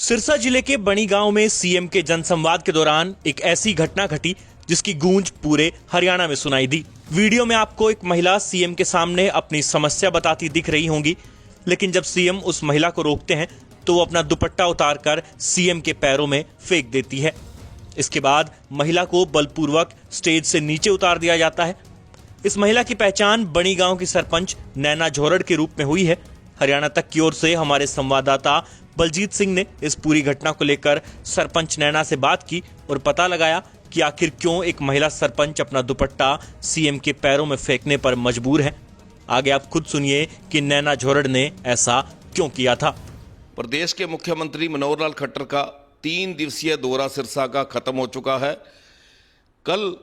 सिरसा जिले के बणी गांव में सीएम के जनसंवाद के दौरान एक ऐसी घटना घटी जिसकी गूंज पूरे हरियाणा में सुनाई दी। वीडियो में आपको एक महिला सीएम के सामने अपनी समस्या बताती दिख रही होंगी, लेकिन जब सीएम उस महिला को रोकते हैं तो वो अपना दुपट्टा उतारकर सीएम के पैरों में फेंक देती है। इसके बाद महिला को बलपूर्वक स्टेज से नीचे उतार दिया जाता है। इस महिला की पहचान बणी गांव की सरपंच नैना झोरड़ के रूप में हुई है। हरियाणा तक की ओर से हमारे संवाददाता बलजीत सिंह ने इस पूरी घटना को लेकर सरपंच नैना से बात की और पता लगाया कि आखिर क्यों एक महिला सरपंच अपना दुपट्टा सीएम के पैरों में फेंकने पर मजबूर है। आगे आप खुद सुनिए कि नैना झोरड़ ने ऐसा क्यों किया था। प्रदेश के मुख्यमंत्री मनोहर लाल खट्टर का 3 दिवसीय दौरा सिरसा का खत्म हो चुका है। कल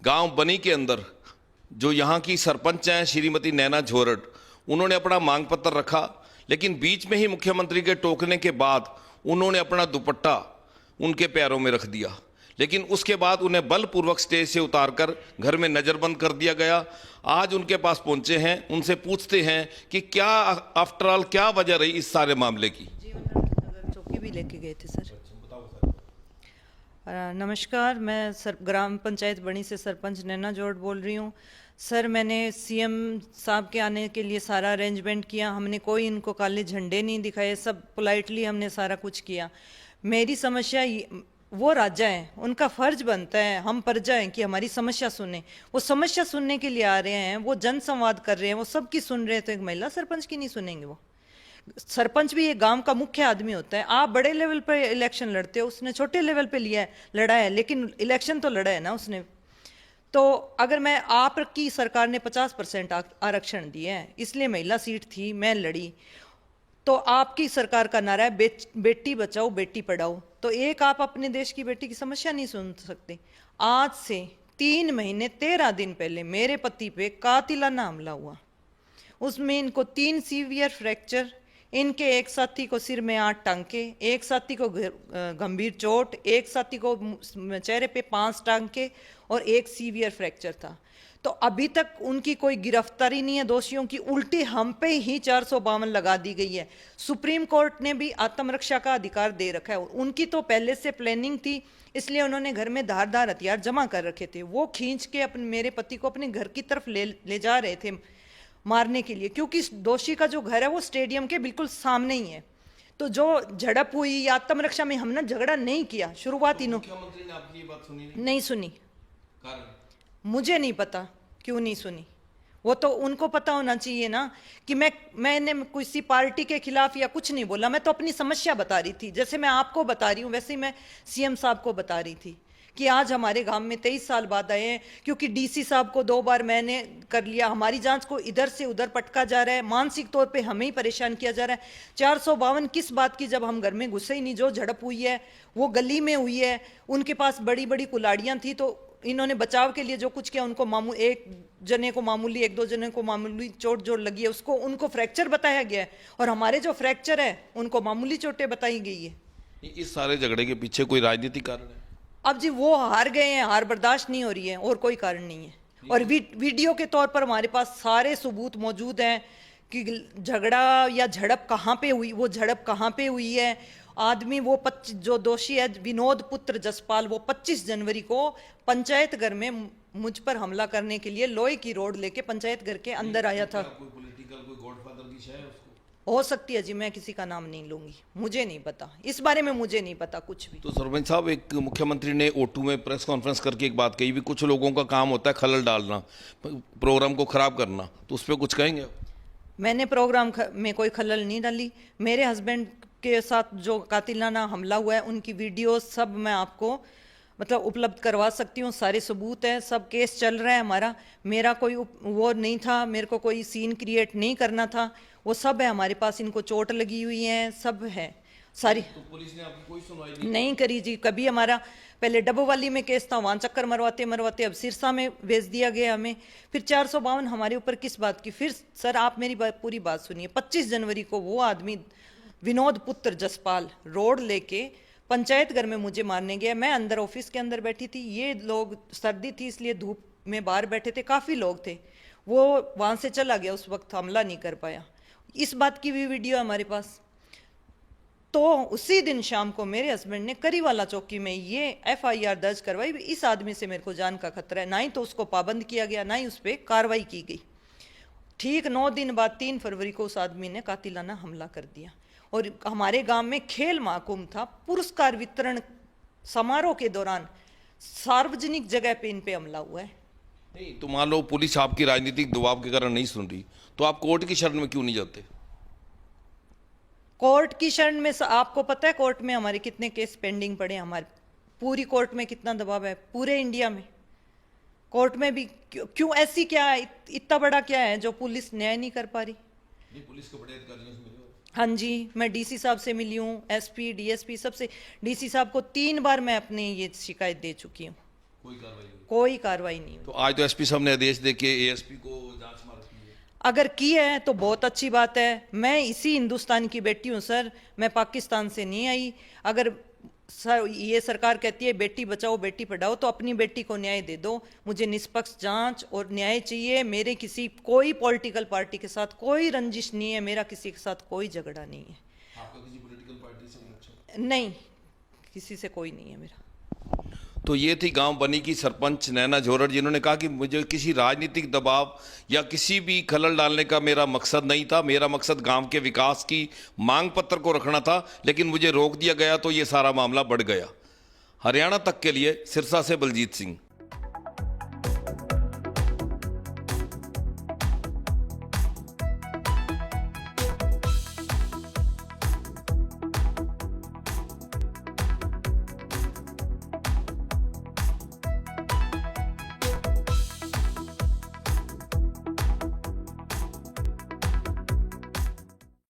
गांव बनी के अंदर जो यहाँ की सरपंच हैं श्रीमती नैना झोरड़, उन्होंने अपना मांग पत्र रखा, लेकिन बीच में ही मुख्यमंत्री के टोकने के बाद उन्होंने अपना दुपट्टा उनके पैरों में रख दिया, लेकिन उसके बाद उन्हें बलपूर्वक स्टेज से उतारकर घर में नजरबंद कर दिया गया। आज उनके पास पहुंचे हैं, उनसे पूछते हैं कि क्या आफ्टर ऑल क्या वजह रही इस सारे मामले की। चौकी भी लेके गए थे सर। नमस्कार, मैं ग्राम पंचायत बणी से सरपंच नैना झोरड़ बोल रही हूँ। सर, मैंने सीएम साहब के आने के लिए सारा अरेंजमेंट किया। हमने कोई इनको काले झंडे नहीं दिखाए, सब पोलाइटली हमने सारा कुछ किया। मेरी समस्या वो राजा है, उनका फर्ज बनता है, हम प्रजा हैं कि हमारी समस्या सुने। वो समस्या सुनने के लिए आ रहे हैं, वो जन संवाद कर रहे हैं, वो सबकी सुन रहे हैं, तो एक महिला सरपंच की नहीं सुनेंगे। वो सरपंच भी एक गांव का मुख्य आदमी होता है। आप बड़े लेवल पे इलेक्शन लड़ते हो, उसने छोटे लेवल पे लिया है, लड़ा है, लेकिन इलेक्शन तो लड़ा है ना उसने। तो अगर मैं आपकी सरकार ने 50% आरक्षण दिया है, इसलिए महिला सीट थी, मैं लड़ी, तो आपकी सरकार का नारा है बेटी बचाओ बेटी पढ़ाओ। तो एक आप अपने देश की बेटी की समस्या नहीं सुन सकते। आज से 3 महीने 13 दिन पहले मेरे पति पे कातिलाना हमला हुआ। उसमें इनको 3 सीवियर फ्रैक्चर, इनके एक साथी को सिर में 8 टांके, एक साथी को गंभीर चोट, एक साथी को चेहरे पे 5 टांके और एक सीवियर फ्रैक्चर था। तो अभी तक उनकी कोई गिरफ्तारी नहीं है दोषियों की, उल्टी हम पे ही 452 लगा दी गई है। सुप्रीम कोर्ट ने भी आत्मरक्षा का अधिकार दे रखा है। उनकी तो पहले से प्लानिंग थी, इसलिए उन्होंने घर में धारदार हथियार जमा कर रखे थे। वो खींच के अपने मेरे पति को अपने घर की तरफ ले जा रहे थे मारने के लिए, क्योंकि दोषी का जो घर है वो स्टेडियम के बिल्कुल सामने ही है। तो जो झड़प हुई आत्मरक्षा में, हमने झगड़ा नहीं किया। शुरुआत मुख्यमंत्री ने आपकी ये बात सुनी नहीं सुनी। कारण मुझे नहीं पता क्यों नहीं सुनी। वो तो उनको पता होना चाहिए ना कि मैंने किसी पार्टी के खिलाफ या कुछ नहीं बोला। मैं तो अपनी समस्या बता रही थी, जैसे मैं आपको बता रही हूँ वैसे ही मैं सीएम साहब को बता रही थी कि आज हमारे गांव में 23 साल बाद आए हैं, क्योंकि डीसी साहब को 2 बार मैंने कर लिया। हमारी जांच को इधर से उधर पटका जा रहा है, मानसिक तौर पे हमें ही परेशान किया जा रहा है। 452 किस बात की, जब हम घर में घुसे ही नहीं। जो झड़प हुई है वो गली में हुई है। उनके पास बड़ी बड़ी कुल्हाड़ियाँ थी, तो इन्होंने बचाव के लिए जो कुछ किया, उनको एक जने को मामूली, 1-2 जने को मामूली चोट जो लगी है, उसको उनको फ्रैक्चर बताया गया है, और हमारे जो फ्रैक्चर है उनको मामूली चोटें बताई गई है। इस सारे झगड़े के पीछे कोई राजनीतिक कारण है? अब जी वो हार गए हैं, हार बर्दाश्त नहीं हो रही है, और कोई कारण नहीं है। और वीडियो के तौर पर हमारे पास सारे सबूत मौजूद हैं कि झगड़ा या झड़प कहाँ पे हुई, वो झड़प कहाँ पे हुई है। आदमी वो जो दोषी है विनोद पुत्र जसपाल, वो 25 जनवरी को पंचायत घर में मुझ पर हमला करने के लिए लोहे की रोड लेके पंचायत घर के अंदर आया था। कोई पॉलिटिकल, कोई गॉडफादर की शय है उसको? हो सकती है जी, मैं किसी का नाम नहीं लूंगी, मुझे नहीं पता इस बारे में, मुझे नहीं पता कुछ भी। तो सरपंच साहब, एक मुख्यमंत्री ने O2 में प्रेस कॉन्फ्रेंस करके एक बात कही भी, कुछ लोगों का काम होता है खलल डालना, प्रोग्राम को खराब करना, तो उस पर कुछ कहेंगे? मैंने प्रोग्राम में कोई खलल नहीं डाली। मेरे हस्बैंड के साथ जो कातिलाना हमला हुआ है उनकी वीडियो सब मैं आपको उपलब्ध करवा सकती हूँ। सारे सबूत है, सब केस चल रहा है हमारा। मेरा कोई वो नहीं था, मेरे को कोई सीन क्रिएट नहीं करना था, वो सब है हमारे पास। इनको चोट लगी हुई है, सब है सारी। तो पुलिस ने आपकी कोई सुनवाई नहीं करी जी कभी। हमारा पहले डबोवाली में केस था, वहाँ चक्कर मरवाते मरवाते अब सिरसा में भेज दिया गया हमें। फिर 452 हमारे ऊपर किस बात की? फिर सर आप मेरी पूरी बात सुनिए। 25 जनवरी को वो आदमी विनोद पुत्र जसपाल रोड लेके पंचायत घर में मुझे मारने गया। मैं अंदर ऑफिस के अंदर बैठी थी, ये लोग, सर्दी थी इसलिए धूप में बाहर बैठे थे, काफ़ी लोग थे। वो वहाँ से चला गया, उस वक्त हमला नहीं कर पाया। इस बात की भी वीडियो हमारे पास। तो उसी दिन शाम को मेरे हस्बैंड ने करीवाला चौकी में ये FIR दर्ज करवाई। इस आदमी से मेरे को जान का खतरा है। ना ही तो उसको पाबंद किया गया, ना ही उस पर कार्रवाई की गई। ठीक 9 दिन बाद 3 फरवरी को उस आदमी ने कातिलाना हमला कर दिया। और हमारे गांव में खेल महाकुंभ था, पुरस्कार वितरण समारोह के दौरान सार्वजनिक जगह पे इन पे हमला हुआ है। नहीं तो मान लो पुलिस आपकी राजनीतिक दबाव के कारण नहीं सुन रही, तो आप कोर्ट की शरण में क्यों नहीं जाते? कोर्ट की शरण में आपको पता है कोर्ट में हमारे कितने केस पेंडिंग पड़े हैं? हमारे पूरी कोर्ट में कितना दबाव है पूरे इंडिया में। कोर्ट में भी क्यों ऐसी क्या है, इतना बड़ा क्या है जो पुलिस न्याय नहीं कर पा रही? नहीं, पुलिस के बड़े अधिकारियों से मिले हो? हाँ जी, मैं DC साहब से मिली हूँ, SP DSP सबसे। DC साहब को 3 बार मैं अपनी ये शिकायत दे चुकी हूँ, कोई कार्रवाई नहीं हुई। तो आज तो SP साहब ने आदेश देके ASP को जांच मार की है। अगर की है तो बहुत अच्छी बात है। मैं इसी हिंदुस्तान की बेटी हूँ सर, मैं पाकिस्तान से नहीं आई। अगर सर ये सरकार कहती है बेटी बचाओ बेटी पढ़ाओ, तो अपनी बेटी को न्याय दे दो। मुझे निष्पक्ष जांच और न्याय चाहिए। मेरे किसी कोई पॉलिटिकल पार्टी के साथ कोई रंजिश नहीं है, मेरा किसी के साथ कोई झगड़ा नहीं है। आपका किसी पॉलिटिकल पार्टी से कनेक्शन? नहीं, किसी से कोई नहीं है मेरा। तो ये थी गांव बनी की सरपंच नैना जोहर, जिन्होंने कहा कि मुझे किसी राजनीतिक दबाव या किसी भी खलल डालने का मेरा मकसद नहीं था। मेरा मकसद गांव के विकास की मांग पत्र को रखना था, लेकिन मुझे रोक दिया गया तो ये सारा मामला बढ़ गया। हरियाणा तक के लिए सिरसा से बलजीत सिंह।